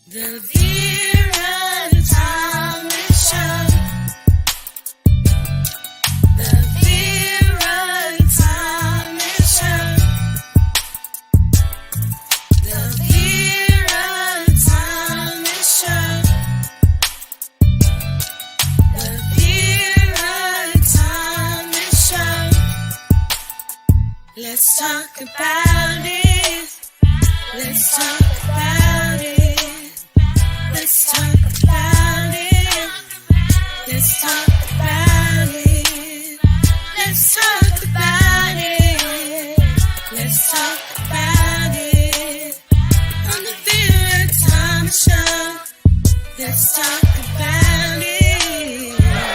The Vera Show. The Vera Show. The Vera Show. The Vera Show. Let's talk about it. Let's talk about it. Let's talk about it. Let's talk about it. Let's talk about it. Let's talk about it. On the Vera Thomas Show. Let's talk about it. Yeah.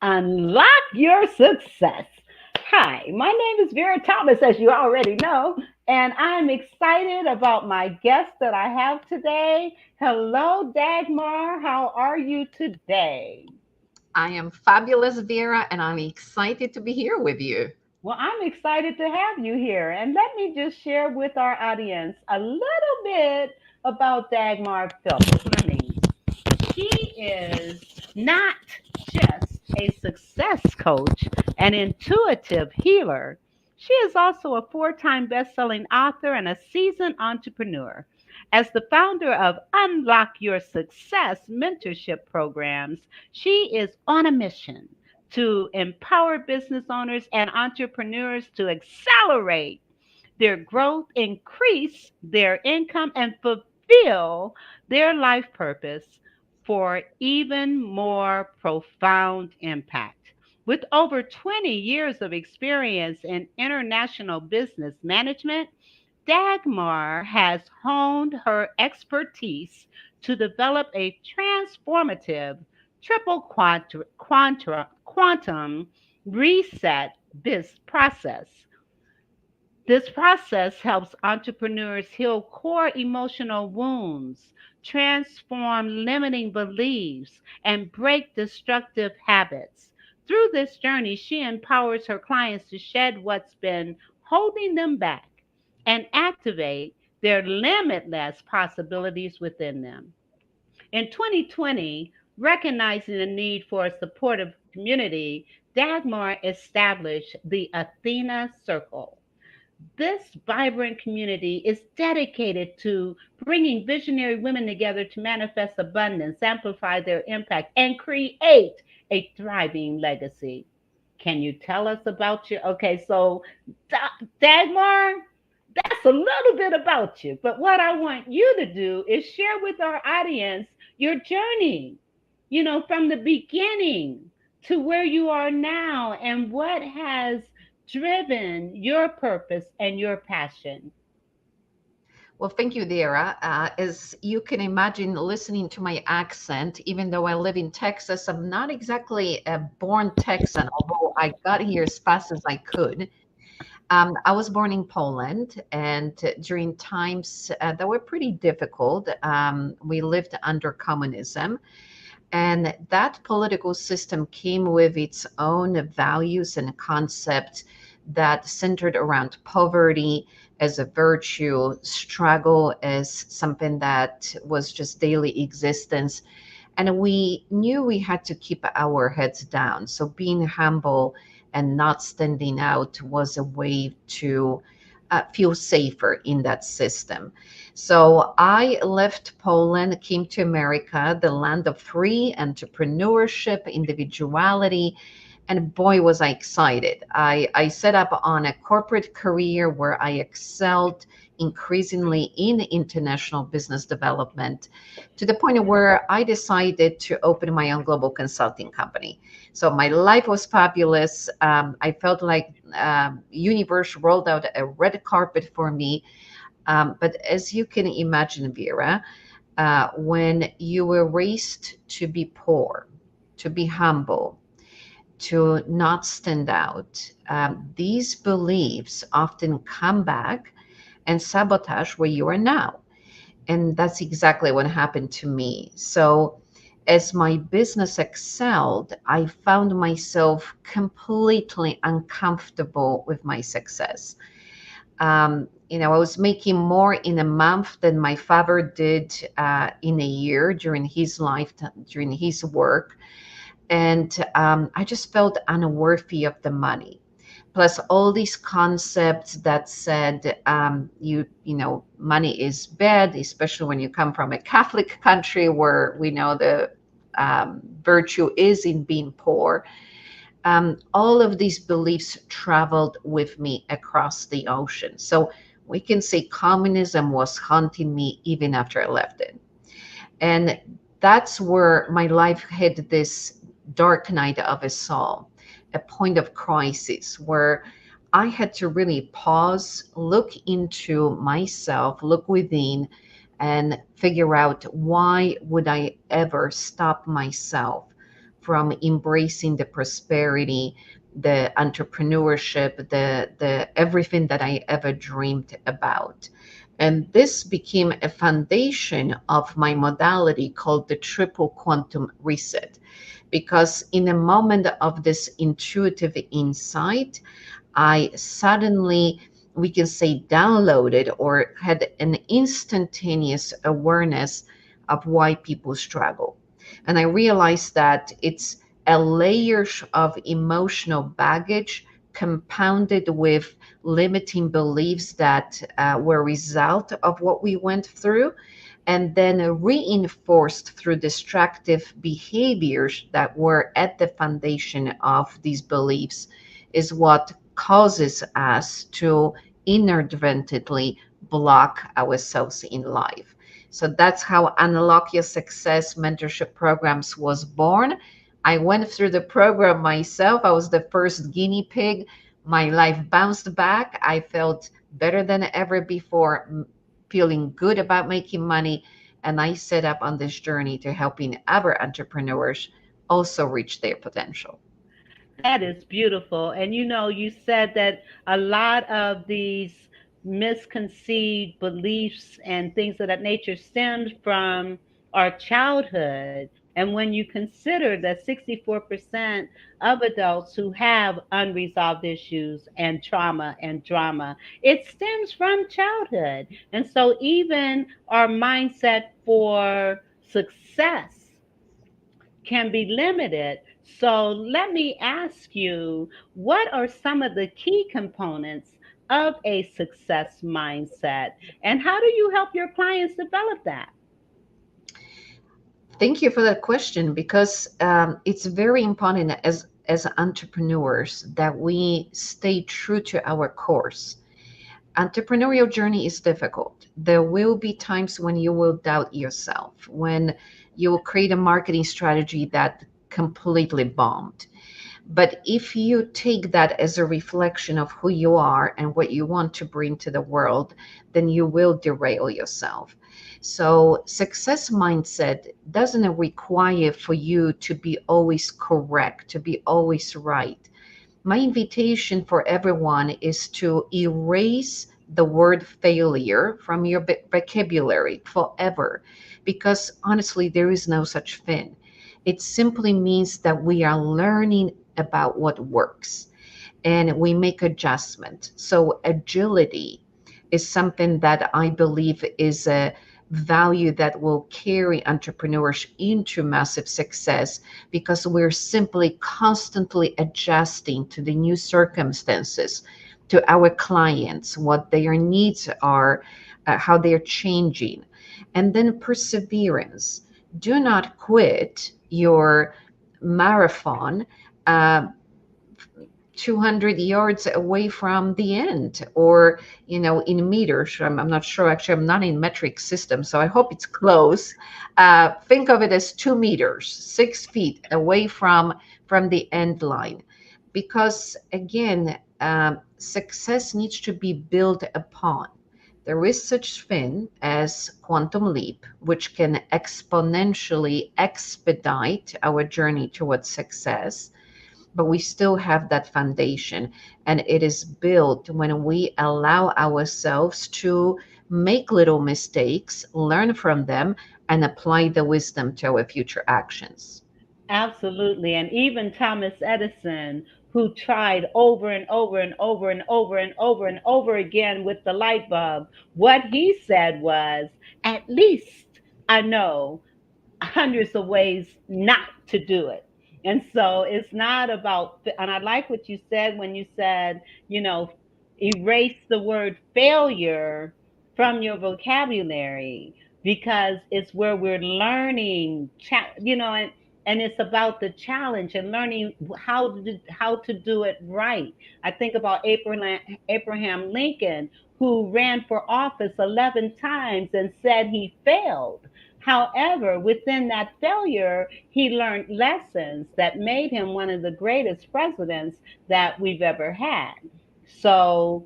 Unlock your success. Hi, my name is Vera Thomas, as you already know, and I'm excited about my guest that I have today. Hello, Dagmar. How are you today? I am fabulous, Vera, and I'm excited to be here with you. Well, I'm excited to have you here. And let me just share with our audience a little bit about Dagmar Phillips. She is not just a success coach, an intuitive healer. She is also a four-time best-selling author and a seasoned entrepreneur. As the founder of Unlock Your Success mentorship programs, she is on a mission to empower business owners and entrepreneurs to accelerate their growth, increase their income, and fulfill their life purpose for even more profound impact. With over 20 years of experience in international business management, Dagmar has honed her expertise to develop a transformative triple quantum reset biz process. This process helps entrepreneurs heal core emotional wounds, transform limiting beliefs, and break destructive habits. Through this journey, she empowers her clients to shed what's been holding them back and activate their limitless possibilities within them. In 2020, recognizing the need for a supportive community, Dagmar established the Athena Circle. This vibrant community is dedicated to bringing visionary women together to manifest abundance, amplify their impact, and create a thriving legacy. Can you tell us about you? Okay, so Dagmar, that's a little bit about you. But what I want you to do is share with our audience your journey, from the beginning to where you are now and what has driven your purpose and your passion. Well, thank you, Vera. As you can imagine, listening to my accent, even though I live in Texas, I'm not exactly a born Texan, although I got here as fast as I could. I was born in Poland, and during times that were pretty difficult, we lived under communism. And that political system came with its own values and concepts that centered around poverty as a virtue, struggle as something that was just daily existence. And we knew we had to keep our heads down. So being humble and not standing out was a way to feel safer in that system. So I left Poland, came to America, the land of free entrepreneurship, individuality, And boy, was I excited. I set up on a corporate career where I excelled increasingly in international business development to the point where I decided to open my own global consulting company. So my life was fabulous. I felt like universe rolled out a red carpet for me. But as you can imagine, Vera, when you were raised to be poor, to be humble, to not stand out, these beliefs often come back and sabotage where you are now. And that's exactly what happened to me. So, as my business excelled, I found myself completely uncomfortable with my success. I was making more in a month than my father did in a year during his lifetime, during his work. And I just felt unworthy of the money. Plus, all these concepts that said money is bad, especially when you come from a Catholic country where we know the virtue is in being poor. All of these beliefs traveled with me across the ocean. So we can say communism was haunting me even after I left it. And that's where my life hit this dark night of a soul, a point of crisis where I had to really pause, look into myself, look within, and figure out why would I ever stop myself from embracing the prosperity, the entrepreneurship, the everything that I ever dreamed about. And this became a foundation of my modality called the triple quantum reset. Because in a moment of this intuitive insight, I suddenly, we can say, downloaded or had an instantaneous awareness of why people struggle. And I realized that it's a layer of emotional baggage compounded with limiting beliefs that were a result of what we went through, and then reinforced through destructive behaviors that were at the foundation of these beliefs is what causes us to inadvertently block ourselves in life. So that's how Unlock Your Success mentorship programs was born. I went through the program myself. I was the first guinea pig. My life bounced back. I felt better than ever before, feeling good about making money. And I set up on this journey to helping other entrepreneurs also reach their potential. That is beautiful. And you said that a lot of these misconceived beliefs and things of that nature stemmed from our childhood. And when you consider that 64% of adults who have unresolved issues and trauma and drama, it stems from childhood. And so even our mindset for success can be limited. So let me ask you, what are some of the key components of a success mindset, and how do you help your clients develop that? Thank you for that question because it's very important as entrepreneurs that we stay true to our course. Entrepreneurial journey is difficult. There will be times when you will doubt yourself, when you will create a marketing strategy that completely bombed. But if you take that as a reflection of who you are and what you want to bring to the world, then you will derail yourself. So, success mindset doesn't require for you to be always correct, to be always right. My invitation for everyone is to erase the word failure from your vocabulary forever, because honestly, there is no such thing. It simply means that we are learning about what works and we make adjustment. So agility is something that I believe is a value that will carry entrepreneurs into massive success because we're simply constantly adjusting to the new circumstances, to our clients, what their needs are, how they're changing. And then perseverance. Do not quit your marathon uh, 200 yards away from the end, or in meters. I'm not sure, actually. I'm not in metric system, so I hope it's close. Think of it as 2 meters, 6 feet away from the end line, because again, success needs to be built upon. There is such thing as quantum leap, which can exponentially expedite our journey towards success, but we still have that foundation. And it is built when we allow ourselves to make little mistakes, learn from them, and apply the wisdom to our future actions. Absolutely. And even Thomas Edison, who tried over and over and over and over and over and over again with the light bulb, what he said was, at least I know hundreds of ways not to do it. And so it's not about, and I like what you said when you said, you know, erase the word failure from your vocabulary, because it's where we're learning, and it's about the challenge and learning how to do it right. I think about Abraham Lincoln, who ran for office 11 times and said he failed. However, within that failure, he learned lessons that made him one of the greatest presidents that we've ever had. So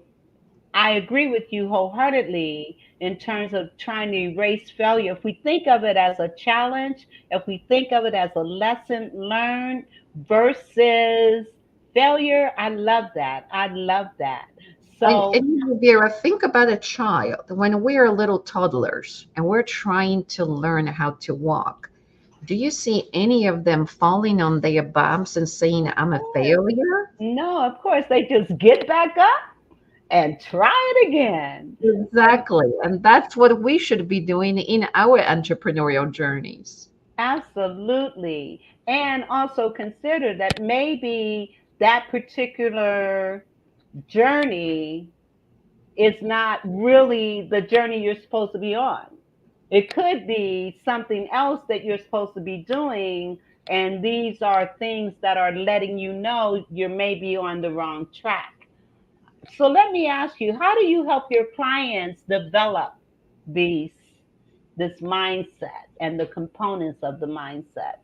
I agree with you wholeheartedly in terms of trying to erase failure. If we think of it as a challenge, if we think of it as a lesson learned versus failure, I love that. I love that. So, Vera, think about a child. When we are little toddlers and we're trying to learn how to walk, do you see any of them falling on their bumps and saying, I'm a failure? no, of course, they just get back up and try it again. Exactly. And that's what we should be doing in our entrepreneurial journeys. Absolutely. And also consider that maybe that particular journey is not really the journey you're supposed to be on. It could be something else that you're supposed to be doing. And these are things that are letting you know you're maybe on the wrong track. So let me ask you, how do you help your clients develop these this mindset and the components of the mindset?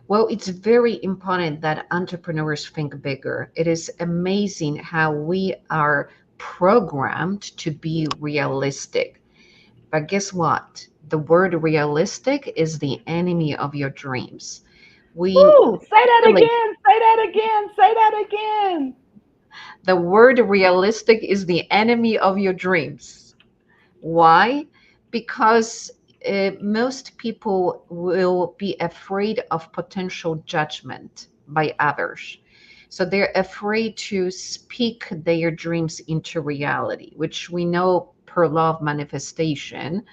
Well, it's very important that entrepreneurs think bigger. It is amazing how we are programmed to be realistic. But guess what? The word realistic is the enemy of your dreams. We Woo! Say that really, again. Say that again. Say that again. the word realistic is the enemy of your dreams. Why? Because most people will be afraid of potential judgment by others. So they're afraid to speak their dreams into reality, which we know per law of manifestation,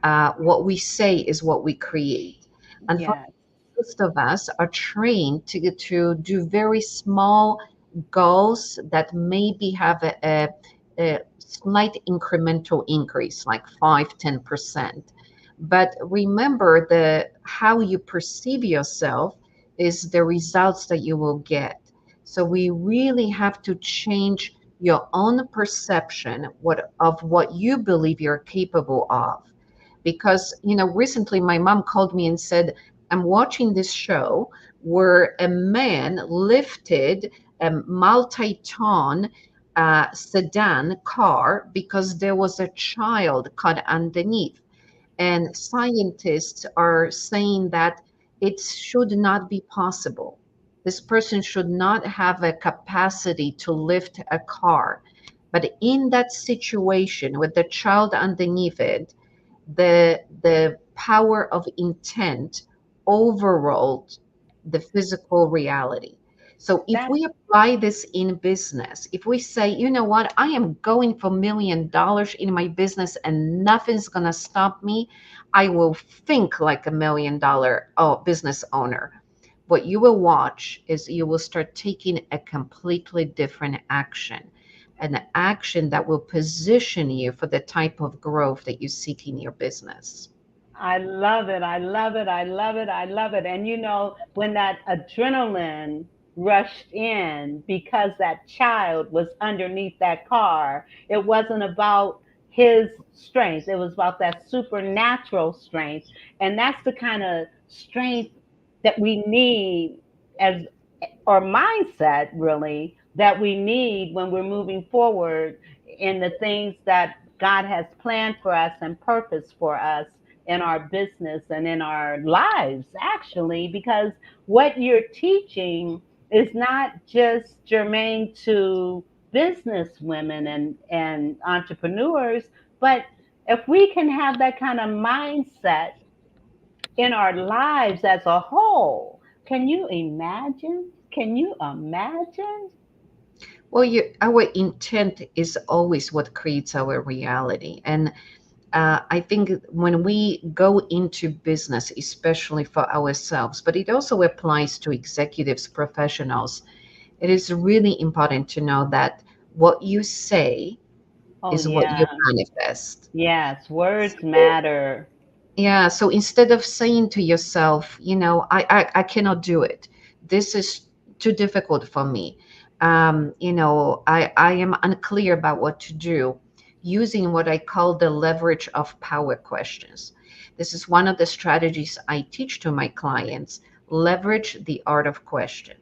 what we say is what we create. Unfortunately, Yes, most of us are trained to do very small goals that maybe have a slight incremental increase, like 5-10%. But remember, the how you perceive yourself is the results that you will get. So we really have to change your own perception of what you believe you're capable of. Because recently my mom called me and said, I'm watching this show where a man lifted a multi-ton sedan car because there was a child caught underneath. And scientists are saying that it should not be possible. This person should not have a capacity to lift a car. But in that situation with the child underneath it, the power of intent overrode the physical reality. So if that's we apply this in business, if we say, you know what, I am going for $1 million in my business and nothing's going to stop me, I will think like $1 million business owner. What you will watch is you will start taking a completely different action, an action that will position you for the type of growth that you seek in your business. I love it. I love it. I love it. I love it. And when that adrenaline rushed in because that child was underneath that car. It wasn't about his strength, it was about that supernatural strength. And that's the kind of strength that we need as or mindset really that we need when we're moving forward in the things that God has planned for us and purpose for us in our business and in our lives, actually, because what you're teaching is not just germane to business women and entrepreneurs, but if we can have that kind of mindset in our lives as a whole, can you imagine? Can you imagine? Well, our intent is always what creates our reality. And I think when we go into business, especially for ourselves, but it also applies to executives, professionals, it is really important to know that what you say Oh, is what you yeah. manifest. Yes, words So, matter. yeah, so instead of saying to yourself, I cannot do it. This is too difficult for me. I am unclear about what to do, using what I call the leverage of power questions. This is one of the strategies I teach to my clients, leverage the art of question.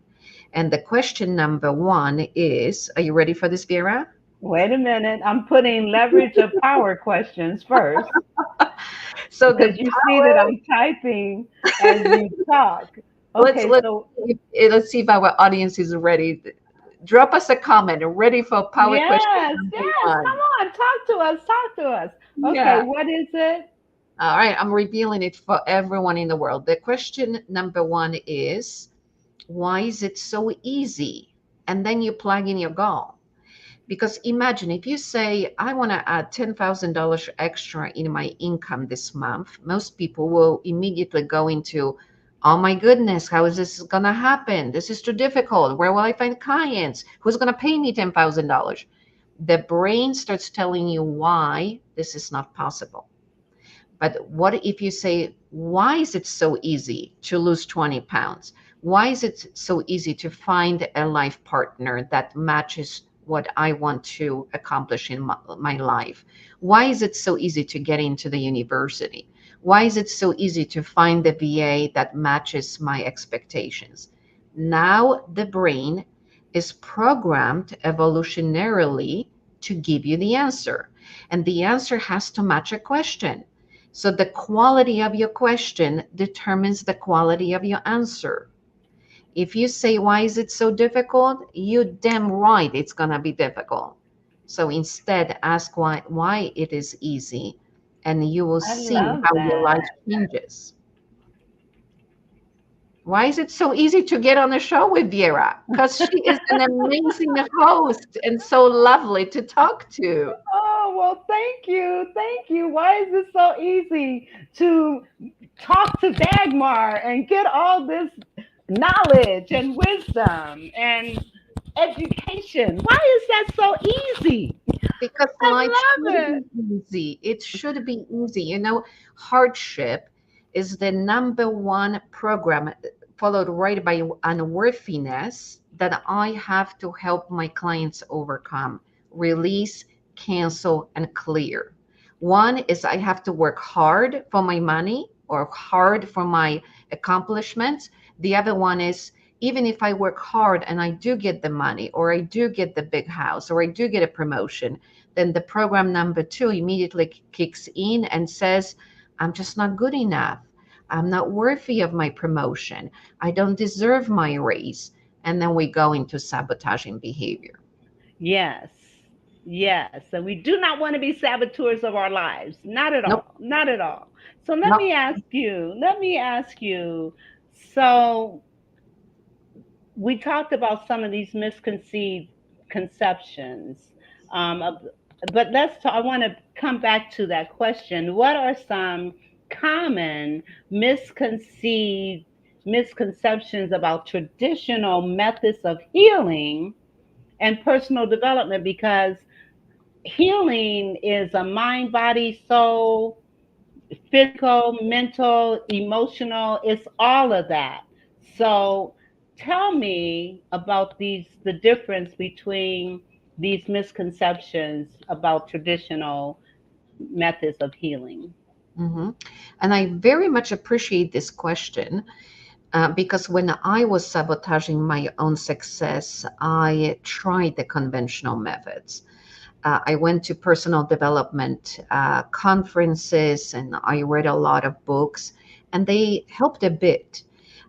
And the question number one is, are you ready for this, Vera? Wait a minute. I'm putting leverage of power questions first So the because you see that I'm typing as you talk. let's Okay, let's so let's see if our audience is ready. Drop us a comment. Ready for power question yes, number yes, come one? on, talk to us, talk to us. Okay, Yeah. what is it? All right. I'm revealing it for everyone in the world. The question number one is, why is it so easy? And then you plug in your goal. Because imagine if you say, I want to add $10,000 extra in my income this month, most people will immediately go into, oh my goodness, how is this going to happen? This is too difficult. Where will I find clients? Who's going to pay me $10,000? The brain starts telling you why this is not possible. But what if you say, why is it so easy to lose 20 pounds? Why is it so easy to find a life partner that matches what I want to accomplish in my life? Why is it so easy to get into the university? Why is it so easy to find the VA that matches my expectations? Now the brain is programmed evolutionarily to give you the answer. And the answer has to match a question. So the quality of your question determines the quality of your answer. If you say, why is it so difficult? You damn right it's going to be difficult. So instead, ask why it is easy, and you will I see love how your that. life changes. Why is it so easy to get on the show with Vera? Because she is an amazing host and so lovely to talk to. Oh, well, thank you. Thank you. Why is it so easy to talk to Dagmar and get all this knowledge and wisdom and education? Why is that so easy? Because life I should love it. be easy. It should be easy. Hardship is the number one program, followed right by unworthiness, that I have to help my clients overcome, release, cancel, and clear. One is I have to work hard for my money or hard for my accomplishments. The other one is, even if I work hard and I do get the money, or I do get the big house, or I do get a promotion, then the program number two immediately kicks in and says, I'm just not good enough. I'm not worthy of my promotion. I don't deserve my raise. And then we go into sabotaging behavior. Yes. Yes. And we do not want to be saboteurs of our lives. Not at Nope, all. Not at all. So let nope. me ask you, so we talked about some of these misconceived conceptions. Of, but let's talk, I want to come back to that question. What are some common misconceived misconceptions about traditional methods of healing and personal development? Because healing is a mind, body, soul, physical, mental, emotional, it's all of that. So tell me about the difference between these misconceptions about traditional methods of healing. Hmm. And I very much appreciate this question because when I was sabotaging my own success, I tried the conventional methods. I went to personal development conferences and I read a lot of books, and they helped a bit.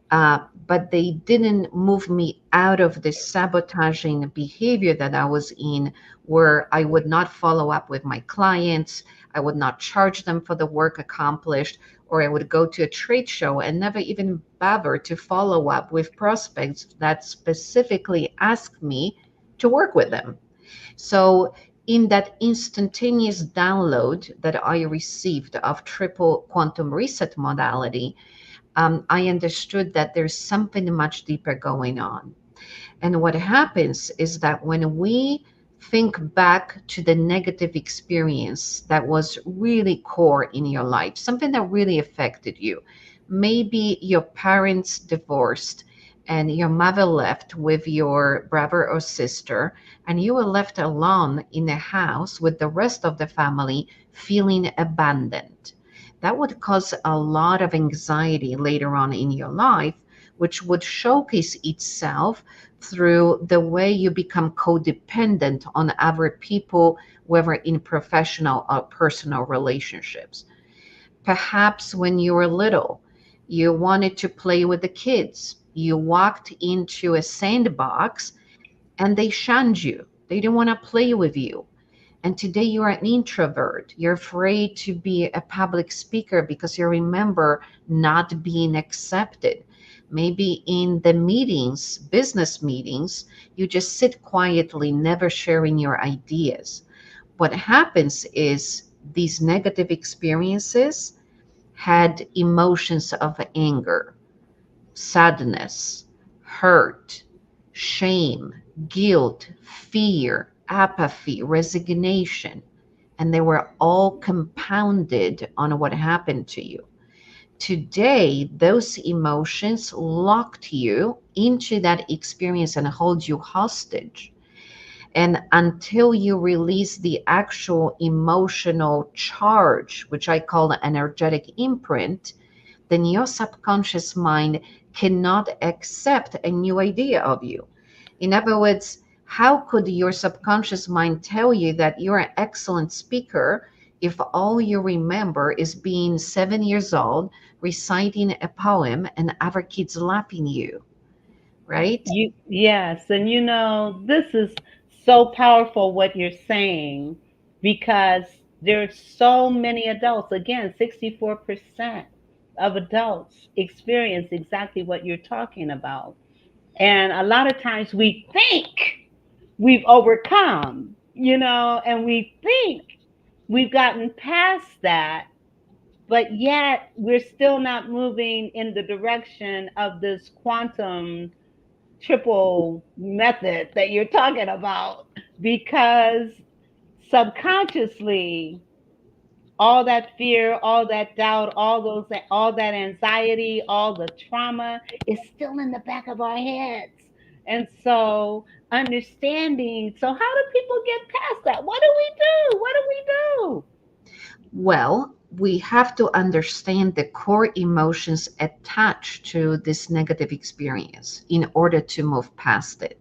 But they didn't move me out of the sabotaging behavior that I was in, where I would not follow up with my clients, I would not charge them for the work accomplished, or I would go to a trade show and never even bother to follow up with prospects that specifically asked me to work with them. So, in that instantaneous download that I received of triple quantum reset modality, I understood that there's something much deeper going on. And what happens is that when we think back to the negative experience that was really core in your life, something that really affected you, maybe your parents divorced and your mother left with your brother or sister, and you were left alone in a house with the rest of the family feeling abandoned. That would cause a lot of anxiety later on in your life, which would showcase itself through the way you become codependent on other people, whether in professional or personal relationships. Perhaps when you were little, you wanted to play with the kids. You walked into a sandbox and they shunned you. They didn't want to play with you. And today you are an introvert. You're afraid to be a public speaker because you remember not being accepted. Maybe in the meetings, business meetings, you just sit quietly, never sharing your ideas. What happens is these negative experiences had emotions of anger, sadness, hurt, shame, guilt, fear, apathy, resignation, and they were all compounded on what happened to you. Today, those emotions locked you into that experience and hold you hostage. And until you release the actual emotional charge, which I call the energetic imprint, then your subconscious mind cannot accept a new idea of you. In other words, how could your subconscious mind tell you that you're an excellent speaker if all you remember is being 7 years old, reciting a poem, and other kids laughing at you, right? Yes, and this is so powerful what you're saying, because there's so many adults, again, 64% of adults experience exactly what you're talking about. And a lot of times we think we've overcome, and we think we've gotten past that, but yet we're still not moving in the direction of this quantum triple method that you're talking about, because subconsciously all that fear, all that doubt, all that anxiety, all the trauma is still in the back of our heads. And so understanding, so how do people get past that? What do we do? What do we do? Well, we have to understand the core emotions attached to this negative experience in order to move past it.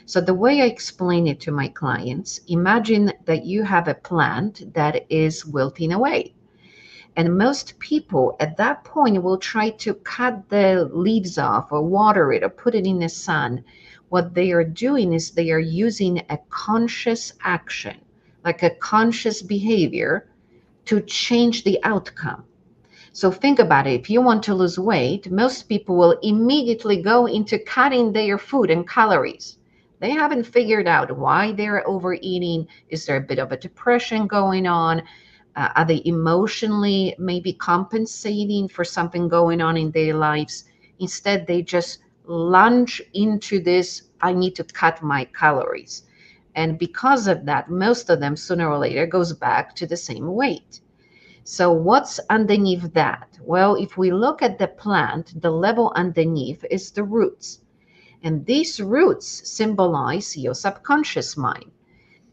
So, the way I explain it to my clients, imagine that you have a plant that is wilting away. And most people at that point will try to cut the leaves off or water it or put it in the sun. What they are doing is they are using a conscious action, like a conscious behavior, to change the outcome. So think about it. If you want to lose weight, most people will immediately go into cutting their food and calories. They haven't figured out why they're overeating. Is there a bit of a depression going on? Are they emotionally maybe compensating for something going on in their lives? Instead, they just lunge into this, I need to cut my calories. And because of that, most of them sooner or later goes back to the same weight. So what's underneath that? Well, if we look at the plant, the level underneath is the roots. And these roots symbolize your subconscious mind.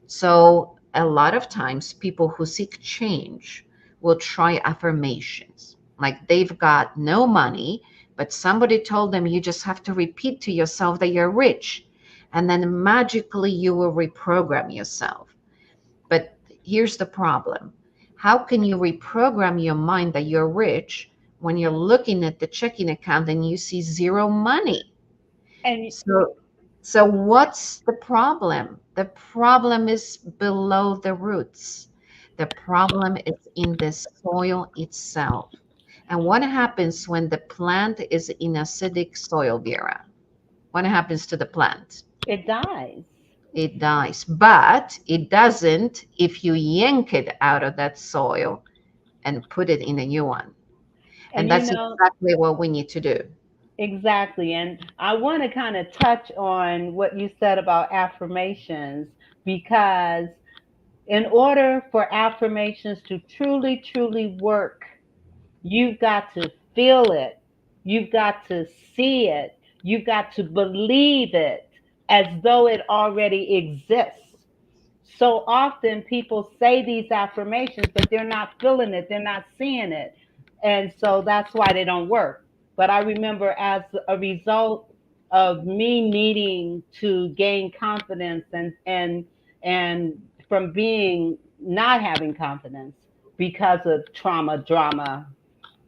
So, a lot of times, people who seek change will try affirmations. Like they've got no money, but somebody told them you just have to repeat to yourself that you're rich. And then magically you will reprogram yourself. But here's the problem: how can you reprogram your mind that you're rich when you're looking at the checking account and you see zero money? And So, so what's the problem? The problem is below the roots. The problem is in the soil itself. And what happens when the plant is in acidic soil, Vera? What happens to the plant? it dies. It dies. But it doesn't if you yank it out of that soil and put it in a new one. And And you that's know, exactly what we need to do. exactly. And I want to kind of touch on what you said about affirmations because in order for affirmations to truly, truly work, you've got to feel it. You've got to see it. You've got to believe it as though it already exists. So often people say these affirmations, but they're not feeling it, they're not seeing it. And so that's why they don't work. But I remember as a result of me needing to gain confidence and from being not having confidence because of trauma, drama,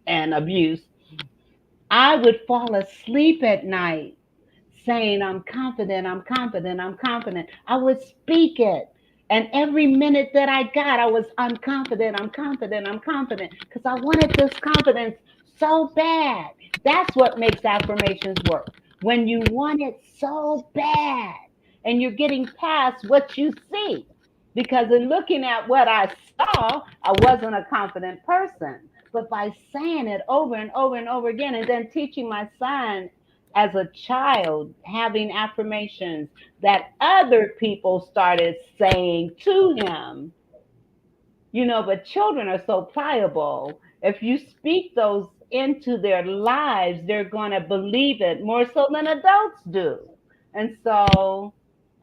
and abuse, I would fall asleep at night saying, I'm confident, I'm confident, I'm confident. I would speak it. And every minute that I got, I was, I'm confident, I'm confident, I'm confident, because I wanted this confidence so bad. That's what makes affirmations work. When you want it so bad and you're getting past what you see. Because in looking at what I saw, I wasn't a confident person. But by saying it over and over and over again, and then teaching my son as a child having affirmations that other people started saying to him, but children are so pliable. If you speak those into their lives, they're going to believe it more so than adults do. And so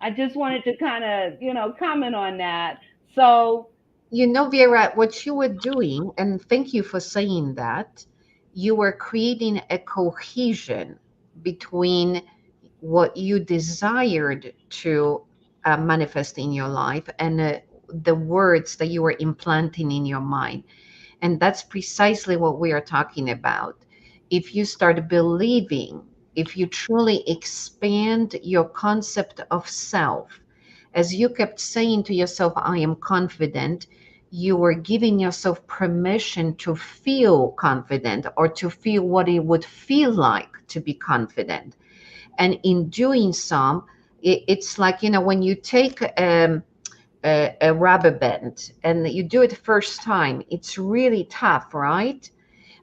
I just wanted to kind of, comment on that. So, Vera, what you were doing, and thank you for saying that, you were creating a cohesion between what you desired to manifest in your life and the words that you were implanting in your mind. And that's precisely what we are talking about. If you start believing, if you truly expand your concept of self, as you kept saying to yourself, I am confident, you were giving yourself permission to feel confident or to feel what it would feel like to be confident. And in doing so, it's like, when you take a rubber band and you do it first time, it's really tough, right?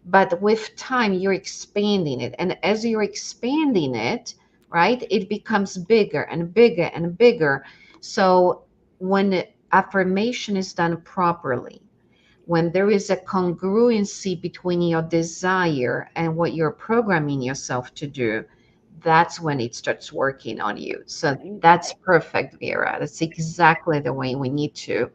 But with time, you're expanding it. And as you're expanding it, right, it becomes bigger and bigger and bigger. So when affirmation is done properly, when there is a congruency between your desire and what you're programming yourself to do, that's when it starts working on you. So that's perfect, Vera. That's exactly the way we need to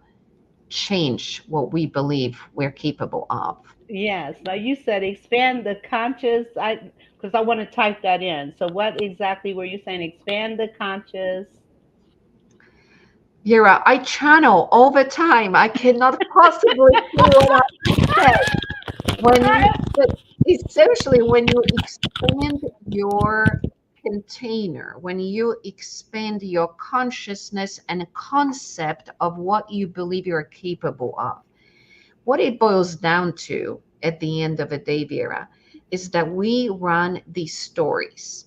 change what we believe we're capable of. yes, now you said expand the conscious. Because I want to type that in. So, what exactly were you saying? Expand the conscious. Vera, I channel all the time. I cannot possibly say what I said. But essentially, when you expand your container, when you expand your consciousness and concept of what you believe you're capable of, what it boils down to at the end of the day, Vera, is that we run these stories.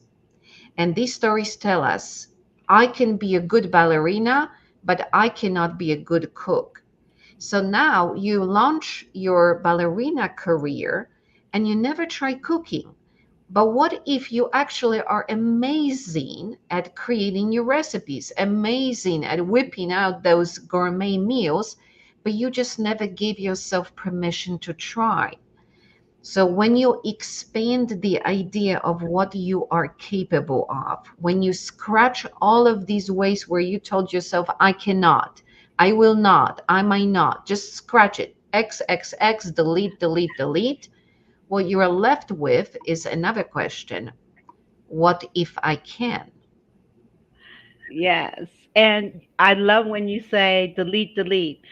And these stories tell us, I can be a good ballerina, but I cannot be a good cook. So now you launch your ballerina career and you never try cooking. But what if you actually are amazing at creating your recipes, amazing at whipping out those gourmet meals, but you just never gave yourself permission to try? So when you expand the idea of what you are capable of, when you scratch all of these ways where you told yourself, I cannot, I will not, I might not, just scratch it. X, X, X, delete, delete, delete. What you are left with is another question. What if I can? Yes. And I love when you say delete, delete.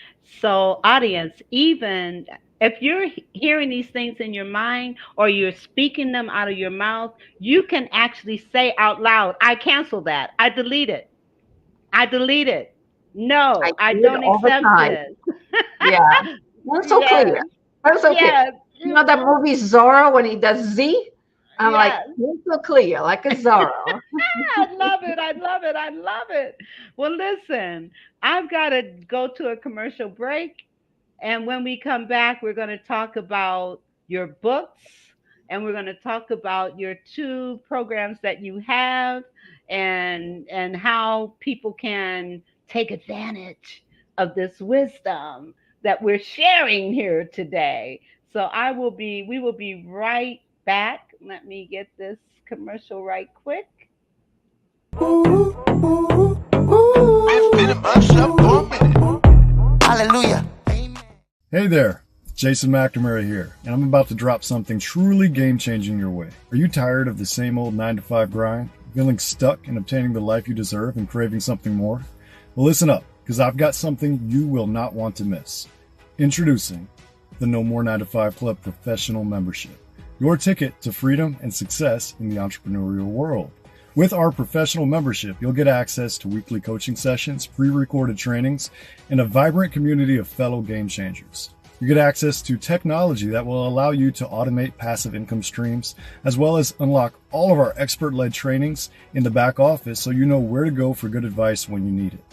So, audience, even if you're hearing these things in your mind or you're speaking them out of your mouth, you can actually say out loud, I cancel that. I delete it. I delete it. I No, I do it don't all the accept time. this. Yeah. That's so clear. Yes. That's okay. Yes. You know that movie Zorro when he does Z? I'm like, Yes. so clear, like a Zorro. I love it. I love it. I love it. Well, listen, I've got to go to a commercial break. And when we come back, we're going to talk about your books and we're going to talk about your two programs that you have and how people can take advantage of this wisdom that we're sharing here today. So we will be right back. Let me get this commercial right quick. Been in my shop for a minute. Hallelujah. Hey there, Jason McNamara here, and I'm about to drop something truly game-changing your way. Are you tired of the same old 9-to-5 grind? Feeling stuck in obtaining the life you deserve and craving something more? Well, listen up, because I've got something you will not want to miss. Introducing the No More 9-to-5 Club Professional Membership, your ticket to freedom and success in the entrepreneurial world. With our professional membership, you'll get access to weekly coaching sessions, pre-recorded trainings, and a vibrant community of fellow game changers. You get access to technology that will allow you to automate passive income streams, as well as unlock all of our expert-led trainings in the back office so you know where to go for good advice when you need it.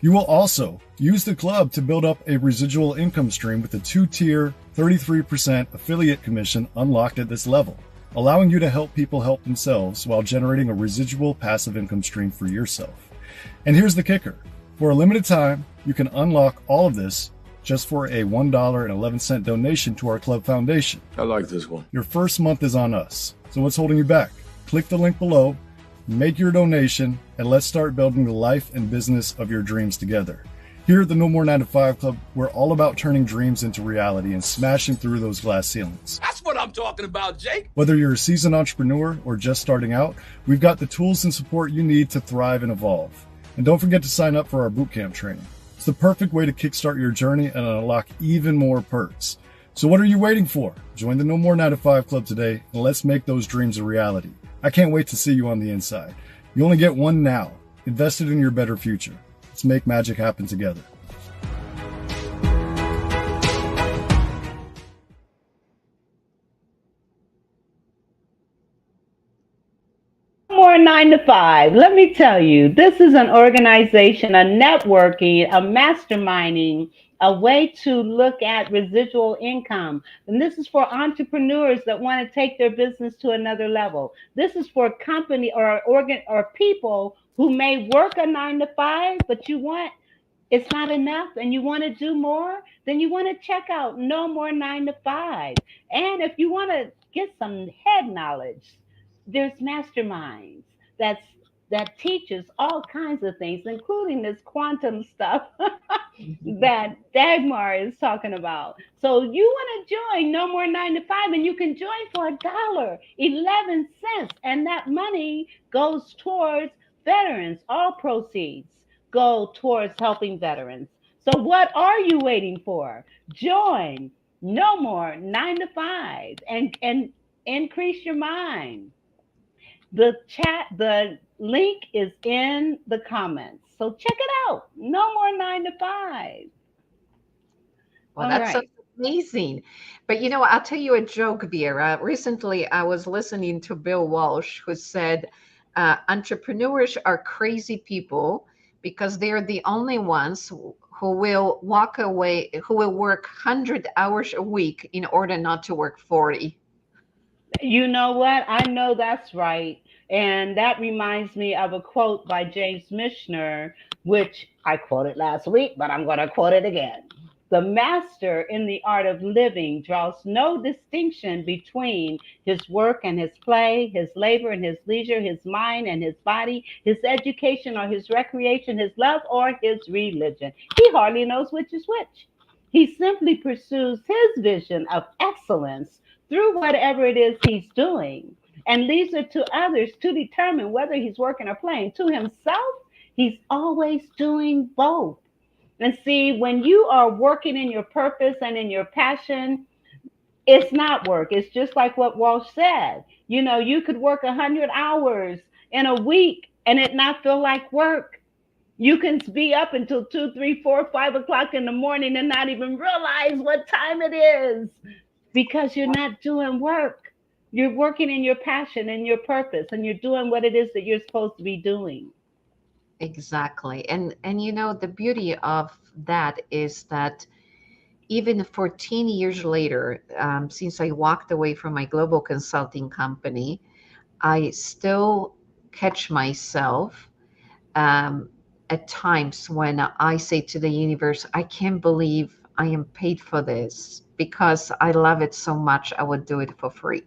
You will also use the club to build up a residual income stream with a 2-tier 33% affiliate commission unlocked at this level, allowing you to help people help themselves while generating a residual passive income stream for yourself. And here's the kicker. For a limited time, you can unlock all of this just for a $1.11 donation to our club foundation. I like this one. Your first month is on us. So what's holding you back? Click the link below, make your donation, and let's start building the life and business of your dreams together. Here at the No More 9-to-5 Club, we're all about turning dreams into reality and smashing through those glass ceilings. That's what I'm talking about, Jake. Whether you're a seasoned entrepreneur or just starting out, we've got the tools and support you need to thrive and evolve. And don't forget to sign up for our bootcamp training. It's the perfect way to kickstart your journey and unlock even more perks. So what are you waiting for? Join the No More 9-to-5 Club today and let's make those dreams a reality. I can't wait to see you on the inside. You only get one now. Invest it in your better future. Let's make magic happen together. More 9 to 5. Let me tell you, this is an organization, a networking, a masterminding, a way to look at residual income. And this is for entrepreneurs that want to take their business to another level. This is for company or people who may work a 9 to 5, but it's not enough and you want to do more, then you want to check out No More 9 to 5. And if you want to get some head knowledge, there's masterminds that teaches all kinds of things, including this quantum stuff that Dagmar is talking about. So you want to join No More 9 to 5, and you can join for $1.11, and that money goes towards veterans. All proceeds go towards helping veterans. So what are you waiting for? Join No More 9 to 5 and increase your mind. The link is in the comments. So check it out. No more 9 to 5. Well, All that's so right. amazing. But you know, I'll tell you a joke, Vera. Recently, I was listening to Bill Walsh, who said entrepreneurs are crazy people because they're the only ones who will walk away, who will work 100 hours a week in order not to work 40. You know what? I know that's right. And that reminds me of a quote by James Mishner, which I quoted last week, but I'm going to quote it again. The master in the art of living draws no distinction between his work and his play, his labor and his leisure, his mind and his body, his education or his recreation, his love or his religion. He hardly knows which is which. He simply pursues his vision of excellence through whatever it is he's doing and leaves it to others to determine whether he's working or playing. To himself, he's always doing both. And see, when you are working in your purpose and in your passion, it's not work. It's just like what Walsh said. You know, you could work 100 hours in a week and it not feel like work. You can be up until 2, 3, 4, 5 o'clock in the morning and not even realize what time it is because you're not doing work. You're working in your passion and your purpose, and you're doing what it is that you're supposed to be doing. Exactly. And the beauty of that is that even 14 years later, since I walked away from my global consulting company, I still catch myself um, at times when I say to the universe, I can't believe I am paid for this because I love it so much, I would do it for free.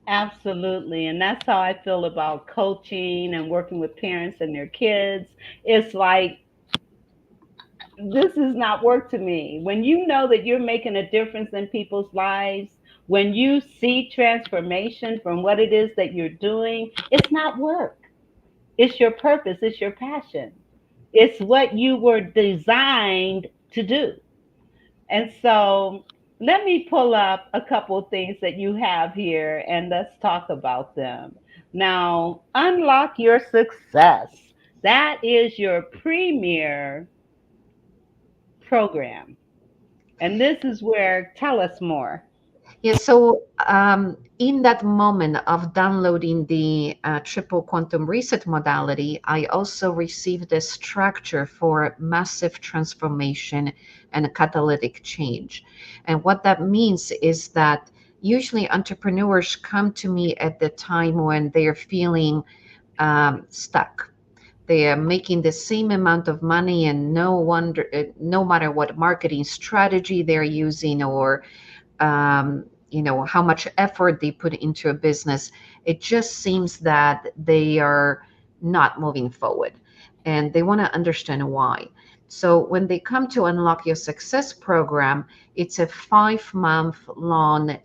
Absolutely. And that's how I feel about coaching and working with parents and their kids. It's like, this is not work to me. When you know that you're making a difference in people's lives, when you see transformation from what it is that you're doing, it's not work. It's your purpose, it's your passion. It's what you were designed to do. And so let me pull up a couple of things that you have here and let's talk about them. Now, unlock your success. That is your premier program. And this is where, tell us more. Yeah, so in that moment of downloading the triple quantum reset modality, I also received a structure for massive transformation and catalytic change. And what that means is that usually entrepreneurs come to me at the time when they are feeling stuck. They are making the same amount of money, and no matter what marketing strategy they're using or how much effort they put into a business, it just seems that they are not moving forward and they want to understand why. So when they come to Unlock Your Success program, it's a 5-month long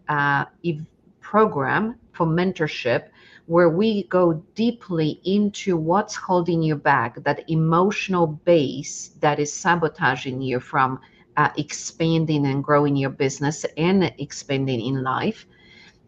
program for mentorship where we go deeply into what's holding you back, that emotional base that is sabotaging you from expanding and growing your business and expanding in life.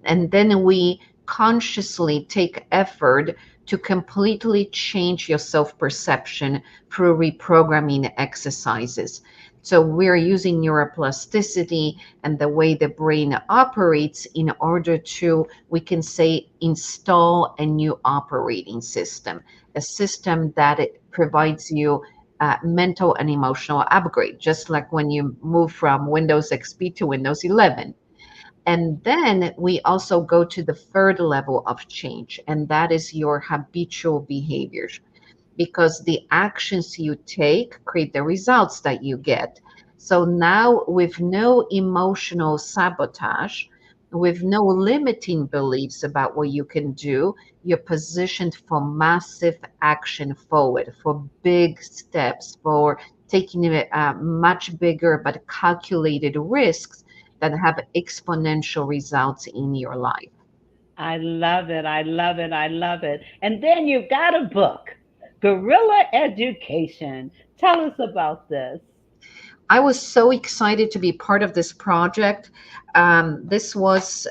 And then we consciously take effort to completely change your self perception through reprogramming exercises. So we're using neuroplasticity and the way the brain operates in order to, we can say, install a new operating system, a system that it provides you mental and emotional upgrade, just like when you move from Windows XP to Windows 11. And then we also go to the third level of change, and that is your habitual behaviors, because the actions you take create the results that you get. So now, with no emotional sabotage, with no limiting beliefs about what you can do, you're positioned for massive action forward, for big steps, for taking much bigger but calculated risks that have exponential results in your life. I love it. I love it. I love it. And then you've got a book, Guerrilla Education. Tell us about this. I was so excited to be part of this project. This was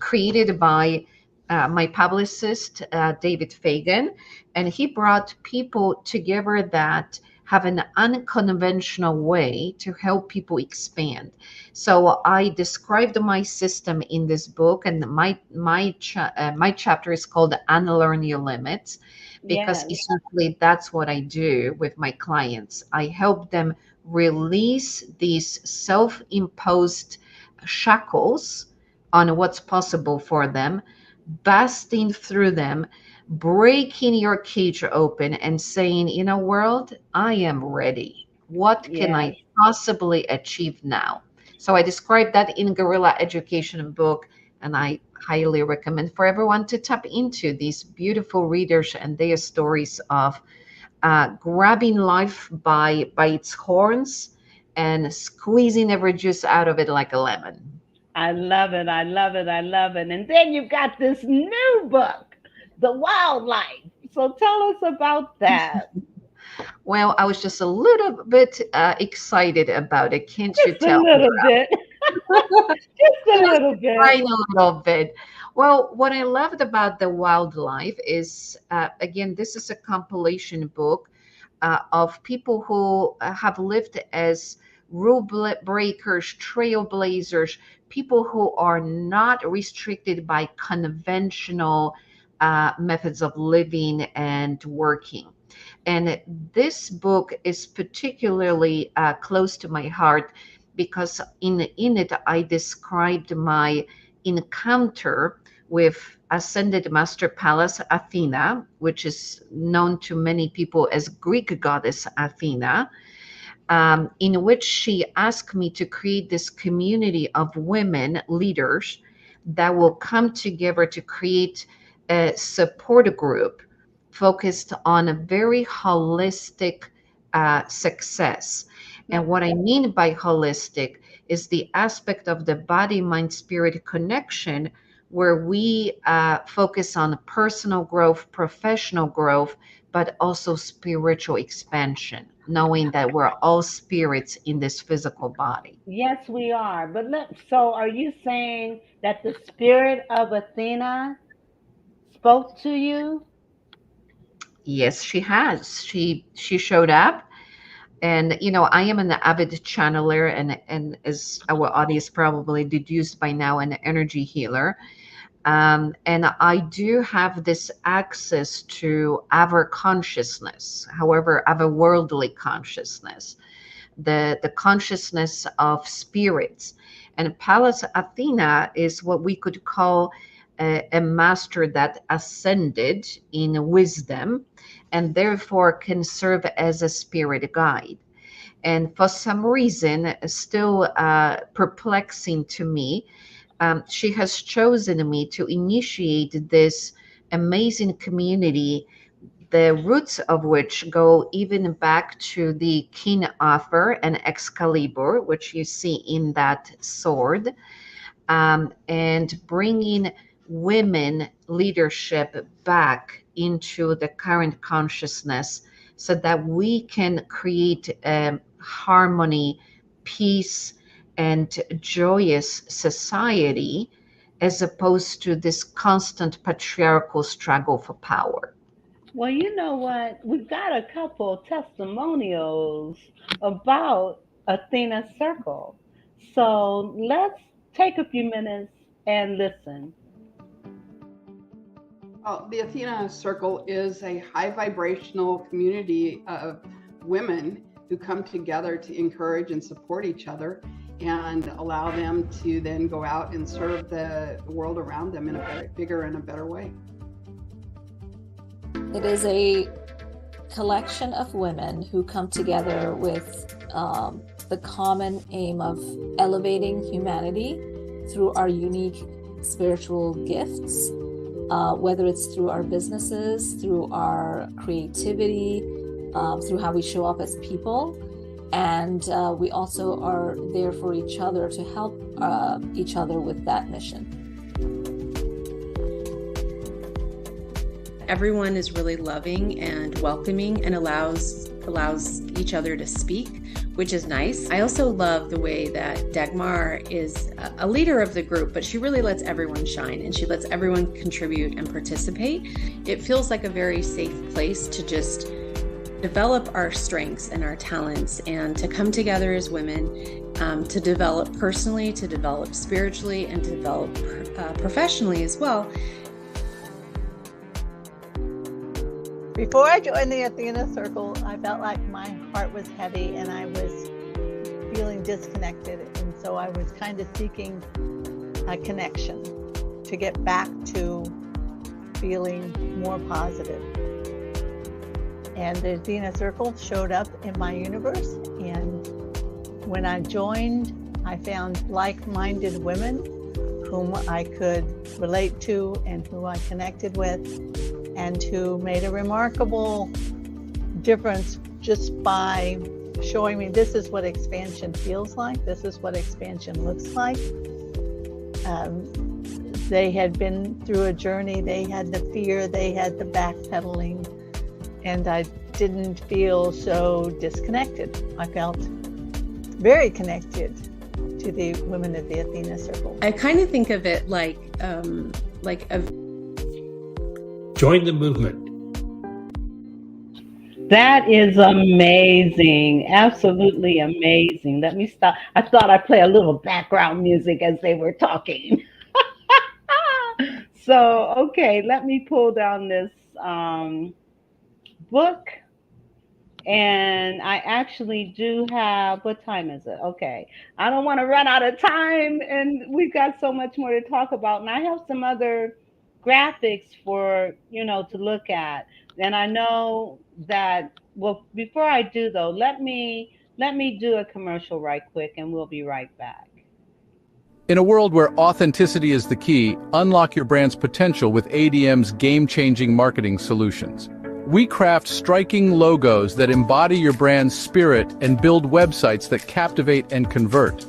created by my publicist, David Fagan, and he brought people together that have an unconventional way to help people expand. So I described my system in this book, and my chapter is called "Unlearn Your Limits," because Yes, essentially that's what I do with my clients. I help them release these self imposed shackles on what's possible for them, busting through them, breaking your cage open, and saying, world, I am ready. What can I yes. possibly achieve now. So I described that in Guerrilla Education book, and I highly recommend for everyone to tap into these beautiful readers and their stories of grabbing life by its horns and squeezing every juice out of it like a lemon. I love it. I love it. I love it. And then you've got this new book, The Wildlife. So tell us about that. Well, I was just a little bit excited about it. Can't you Just a tell? little bit. Just a little bit. Trying a little bit. Well, what I loved about The Wildlife is, again, this is a compilation book of people who have lived as rule breakers, trailblazers, people who are not restricted by conventional methods of living and working. And this book is particularly close to my heart because in it I described my encounter with Ascended Master Pallas Athena, which is known to many people as Greek goddess Athena, in which she asked me to create this community of women leaders that will come together to create a support group focused on a very holistic success. And what I mean by holistic is the aspect of the body, mind, spirit connection, where we focus on personal growth, professional growth, but also spiritual expansion, knowing that we're all spirits in this physical body. Yes, we are. So are you saying that the spirit of Athena spoke to you? Yes, she has. She showed up. And I am an avid channeler, and as our audience probably deduced by now, an energy healer. And I do have this access to our consciousness, however, our worldly consciousness, the consciousness of spirits. And Pallas Athena is what we could call a master that ascended in wisdom and therefore can serve as a spirit guide. And for some reason, still perplexing to me, she has chosen me to initiate this amazing community, the roots of which go even back to the King Arthur and Excalibur, which you see in that sword, and bringing women leadership back into the current consciousness so that we can create harmony, peace, and joyous society as opposed to this constant patriarchal struggle for power. Well, you know what? We've got a couple testimonials about Athena Circle. So let's take a few minutes and listen. The Athena Circle is a high vibrational community of women who come together to encourage and support each other and allow them to then go out and serve the world around them in a very bigger and a better way. It is a collection of women who come together with the common aim of elevating humanity through our unique spiritual gifts, whether it's through our businesses, through our creativity, through how we show up as people. And we also are there for each other to help each other with that mission. Everyone is really loving and welcoming and allows each other to speak, which is nice. I also love the way that Dagmar is a leader of the group, but she really lets everyone shine and she lets everyone contribute and participate. It feels like a very safe place to just develop our strengths and our talents and to come together as women, to develop personally, to develop spiritually, and to develop professionally as well. Before I joined the Athena Circle, I felt like my heart was heavy and I was feeling disconnected. And so I was kind of seeking a connection to get back to feeling more positive. And the Athena Circle showed up in my universe, and when I joined, I found like-minded women whom I could relate to and who I connected with, and who made a remarkable difference just by showing me this is what expansion feels like, this is what expansion looks like. They had been through a journey, they had the fear, they had the backpedaling, and I didn't feel so disconnected. I felt very connected to the women of the Athena Circle. I kind of think of it like a Join the movement. That is amazing. Absolutely amazing. Let me stop. I thought I'd play a little background music as they were talking. So, okay, let me pull down this book. And I actually do have, what time is it? Okay. I don't want to run out of time, and we've got so much more to talk about. And I have some other graphics for, to look at. And I know that, well, before I do though, let me do a commercial right quick, and we'll be right back. In a world where authenticity is the key, unlock your brand's potential with ADM's game-changing marketing solutions. We craft striking logos that embody your brand's spirit and build websites that captivate and convert.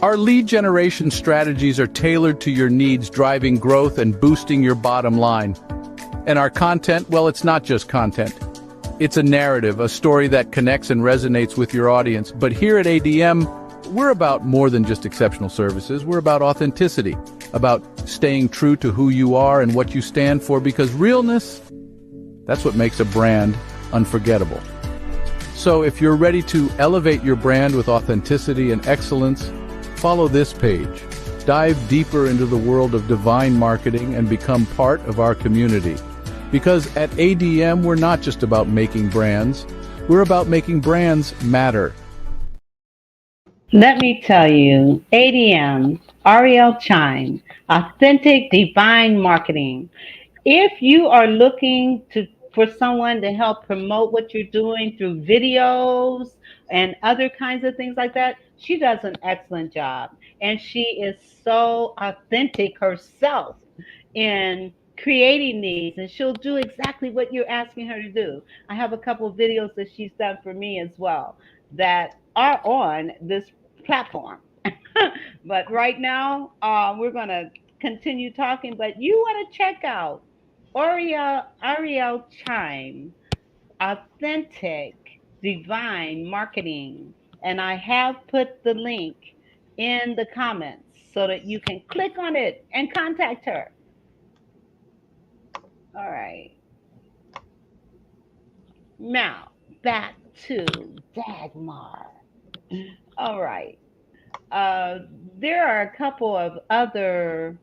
Our lead generation strategies are tailored to your needs, driving growth and boosting your bottom line. And our content, well, it's not just content. It's a narrative, a story that connects and resonates with your audience. But here at ADM, we're about more than just exceptional services. We're about authenticity, about staying true to who you are and what you stand for, because realness, that's what makes a brand unforgettable. So if you're ready to elevate your brand with authenticity and excellence, follow this page. Dive deeper into the world of divine marketing and become part of our community. Because at ADM, we're not just about making brands, we're about making brands matter. Let me tell you, ADM, Ariel Chime, Authentic Divine Marketing. If you are looking for someone to help promote what you're doing through videos and other kinds of things like that, she does an excellent job. And she is so authentic herself in creating these, and she'll do exactly what you're asking her to do. I have a couple of videos that she's done for me as well that are on this platform. But right now, we're going to continue talking, but you want to check out Ariel Chime, Authentic Divine Marketing. And I have put the link in the comments so that you can click on it and contact her. All right. Now, back to Dagmar. All right. There are a couple of other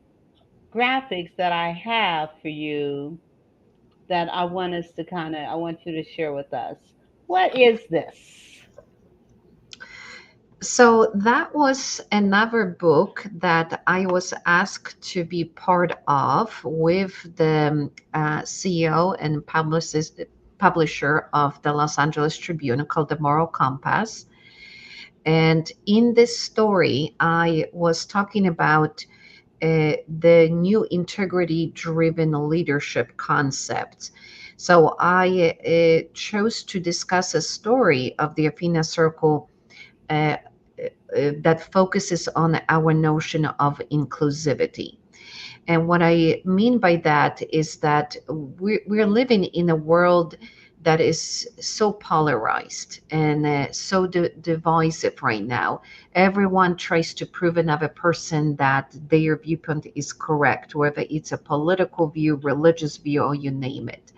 graphics that I have for you that I want you to share with us. What is this? So that was another book that I was asked to be part of with the CEO and publisher of the Los Angeles Tribune, called The Moral Compass. And in this story, I was talking about the new integrity-driven leadership concept. So I chose to discuss a story of the Athena Circle that focuses on our notion of inclusivity. And what I mean by that is that we're living in a world that is so polarized and so divisive right now. Everyone tries to prove another person that their viewpoint is correct, whether it's a political view, religious view, or you name it.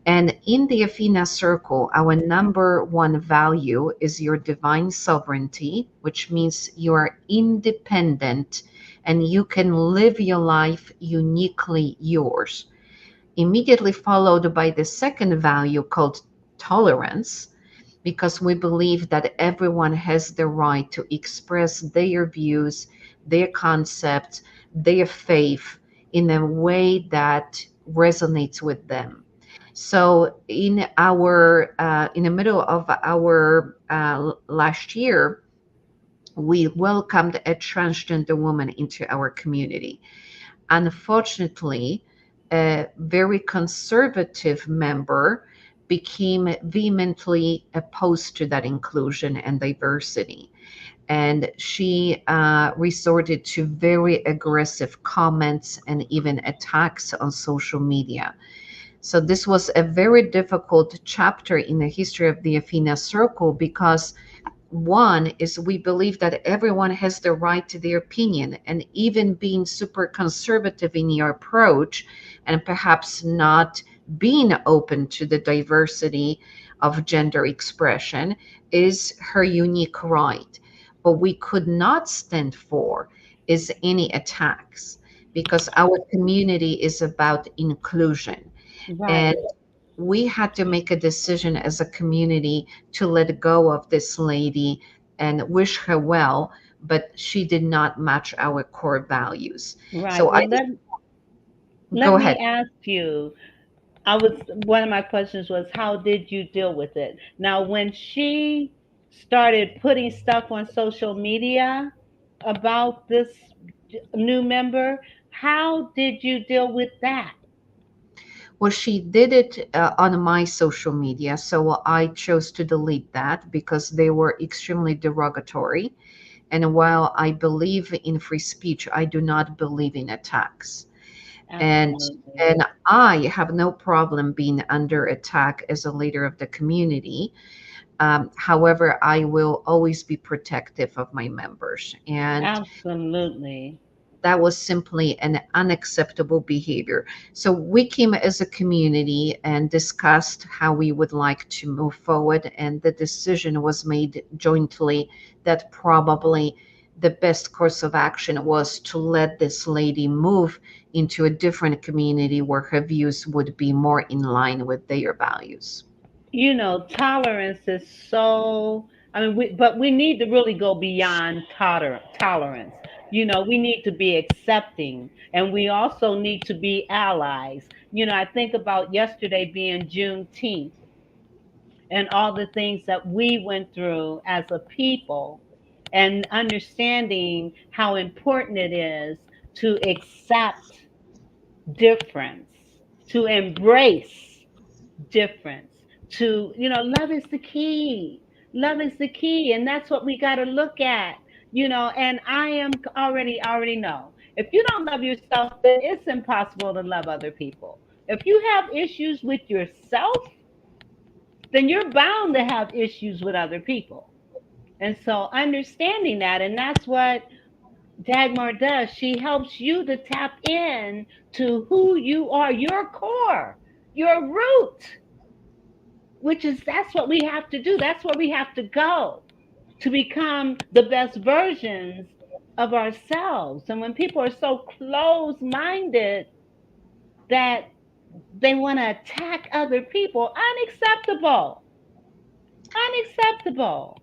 And in the Athena Circle, our number one value is your divine sovereignty, which means you are independent and you can live your life uniquely yours. Immediately followed by the second value called tolerance, because we believe that everyone has the right to express their views, their concepts, their faith in a way that resonates with them. So in the middle of our last year, we welcomed a transgender woman into our community. Unfortunately, a very conservative member became vehemently opposed to that inclusion and diversity. And she resorted to very aggressive comments and even attacks on social media. So this was a very difficult chapter in the history of the Athena Circle because one is we believe that everyone has the right to their opinion, and even being super conservative in your approach and perhaps not being open to the diversity of gender expression is her unique right. What we could not stand for is any attacks because our community is about inclusion. And Right. we had to make a decision as a community to let go of this lady and wish her well, but she did not match our core values. Right. So I Well, let go me ahead. ask you. I was One of my questions was how did you deal with it? Now, when she started putting stuff on social media about this new member, how did you deal with that? Well, she did it on my social media, so I chose to delete that because they were extremely derogatory. And while I believe in free speech, I do not believe in attacks. and Absolutely. and I have no problem being under attack as a leader of the community. However, I will always be protective of my members, and Absolutely. that was simply an unacceptable behavior. So we came as a community and discussed how we would like to move forward, and the decision was made jointly that probably the best course of action was to let this lady move into a different community where her views would be more in line with their values. Tolerance is so, I mean, but we need to really go beyond tolerance. We need to be accepting, and we also need to be allies. I think about yesterday being Juneteenth and all the things that we went through as a people, and understanding how important it is to accept difference, to embrace difference, to love is the key. Love is the key, and that's what we got to look at. And I am already know, if you don't love yourself, then it's impossible to love other people. If you have issues with yourself, then you're bound to have issues with other people. And so understanding that, and that's what Dagmar does. She helps you to tap in to who you are, your core, your root, which is that's what we have to do. That's where we have to go to become the best versions of ourselves. And when people are so close minded that they want to attack other people, unacceptable. Unacceptable.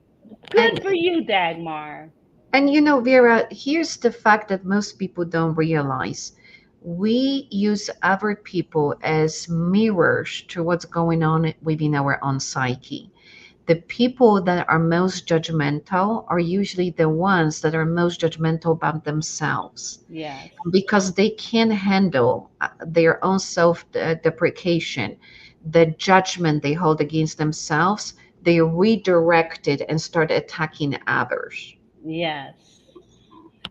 Good And for you, Dagmar. Vera, here's the fact that most people don't realize. We use other people as mirrors to what's going on within our own psyche. The people that are most judgmental are usually the ones that are most judgmental about themselves Yes. because they can't handle their own self deprecation, the judgment they hold against themselves. They redirect it and start attacking others. Yes.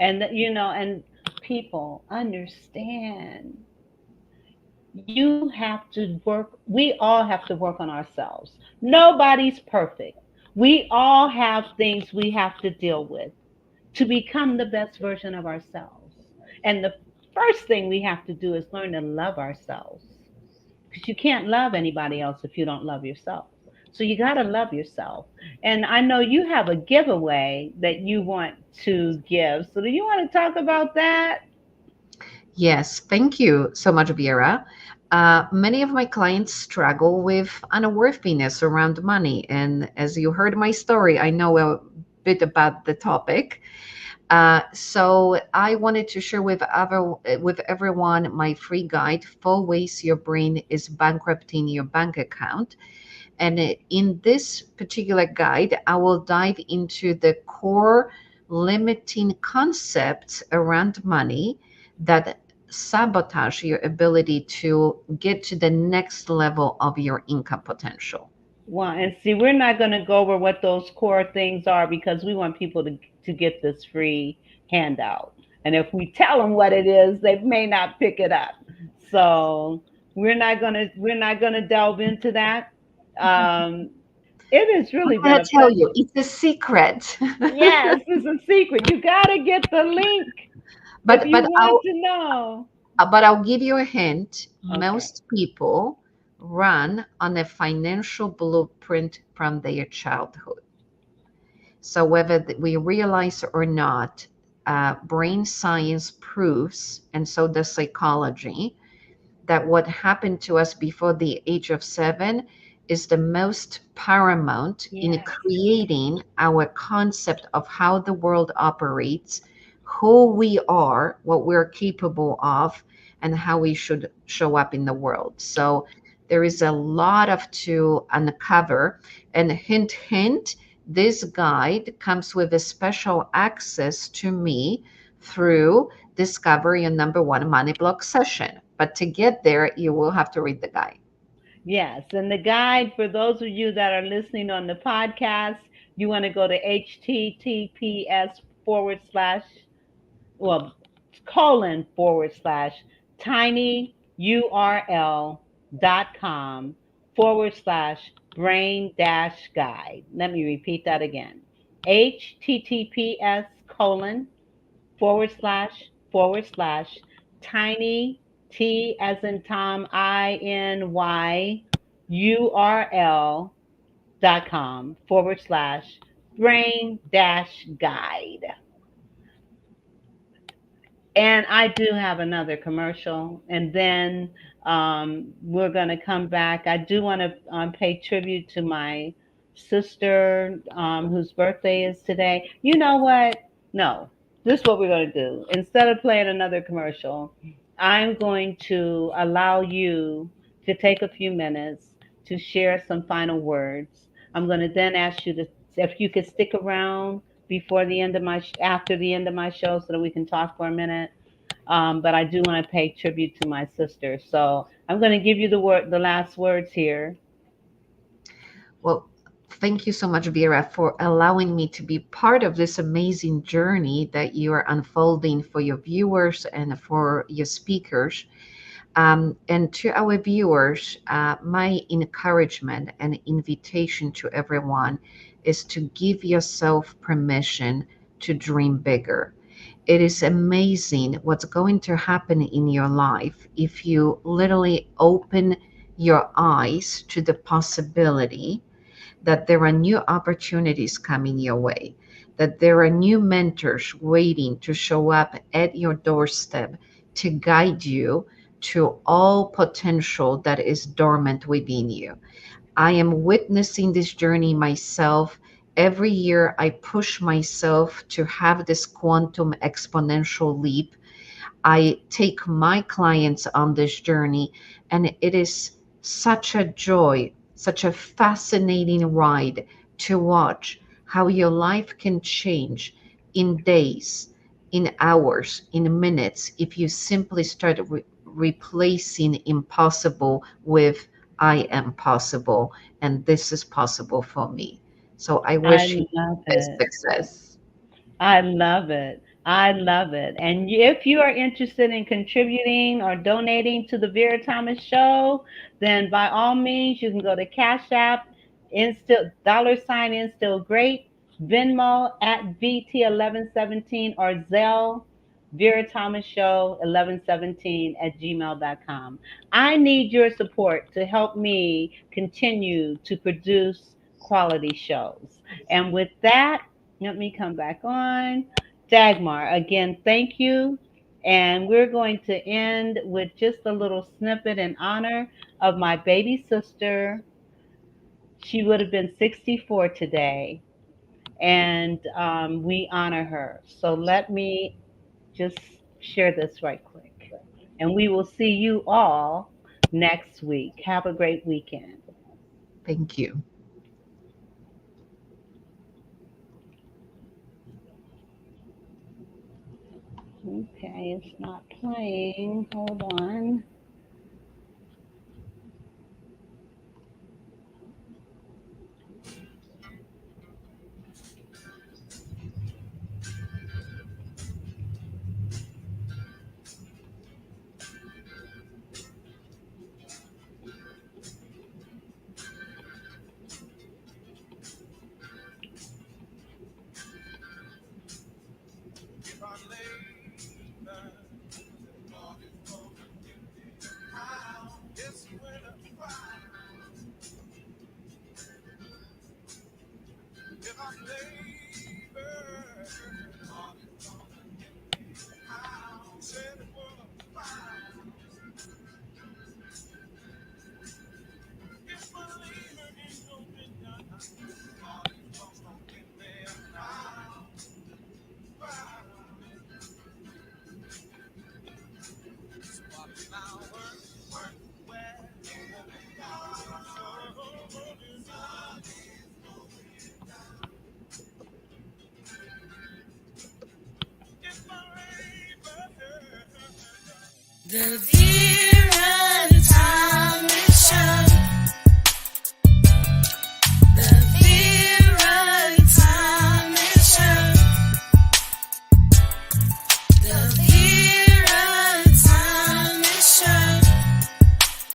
And people understand, you have to work, we all have to work on ourselves. Nobody's perfect. We all have things we have to deal with to become the best version of ourselves. And the first thing we have to do is learn to love ourselves, because you can't love anybody else if you don't love yourself. So you got to love yourself. And I know you have a giveaway that you want to give. So do you want to talk about that? Yes, thank you so much, Vera. Many of my clients struggle with unworthiness around money. And as you heard my story, I know a bit about the topic. So I wanted to share with everyone my free guide, 4 Ways Your Brain is Bankrupting Your Bank Account. And in this particular guide, I will dive into the core limiting concepts around money that sabotage your ability to get to the next level of your income potential. Well, and see, we're not going to go over what those core things are because we want people to get this free handout. And if we tell them what it is, they may not pick it up. So we're not gonna delve into that. Um, it has really I'm been gonna a tell pleasure. you, it's a secret. Yes, it's a secret. You got to get the link if but you but want I'll to know. but I'll give you a hint. Okay. Most people run on a financial blueprint from their childhood. So whether we realize or not, brain science proves, and so does psychology, that what happened to us before the age of 7 is the most paramount in Yes. creating our concept of how the world operates, who we are, what we're capable of, and how we should show up in the world. So there is a lot of to uncover. And hint, hint, this guide comes with a special access to me through discovery and number one money block session. But to get there, you will have to read the guide. Yes, and the guide for those of you that are listening on the podcast, you want to go to https forward slash, well, colon forward slash tinyurl.com forward slash brain dash guide. Let me repeat that again. https colon forward slash tiny T as in Tom INYURL.com forward slash brain dash guide. And I do have another commercial, and then we're going to come back. I do want to pay tribute to my sister whose birthday is today. You know what? No, this is what we're going to do. Instead of playing another commercial, I'm going to allow you to take a few minutes to share some final words. I'm going to then ask you to, if you could stick around before the end of after the end of my show so that we can talk for a minute. But I do want to pay tribute to my sister. So I'm going to give you the last words here. Well, thank you so much, Vera, for allowing me to be part of this amazing journey that you are unfolding for your viewers and for your speakers. And to our viewers, my encouragement and invitation to everyone is to give yourself permission to dream bigger. It is amazing what's going to happen in your life if you literally open your eyes to the possibility that there are new opportunities coming your way, that there are new mentors waiting to show up at your doorstep to guide you to all potential that is dormant within you. I am witnessing this journey myself. Every year, I push myself to have this quantum exponential leap. I take my clients on this journey, and it is such a joy, such a fascinating ride to watch how your life can change in days, in hours, in minutes, if you simply start replacing impossible with I am possible, and this is possible for me. So I I wish you love best it. success. I love it. I love it. And if you are interested in contributing or donating to the Vera Thomas Show, then by all means, you can go to Cash App, Instill, $ Instill Great, Venmo at VT1117, or Zelle, Vera Thomas Show 1117 at gmail.com. I need your support to help me continue to produce quality shows. And with that, let me come back on. Dagmar, again, thank you. And we're going to end with just a little snippet in honor of my baby sister. She would have been 64 today, and we honor her. So let me just share this right quick. And we will see you all next week. Have a great weekend. Thank you. Okay, it's not playing. Hold on. The Vera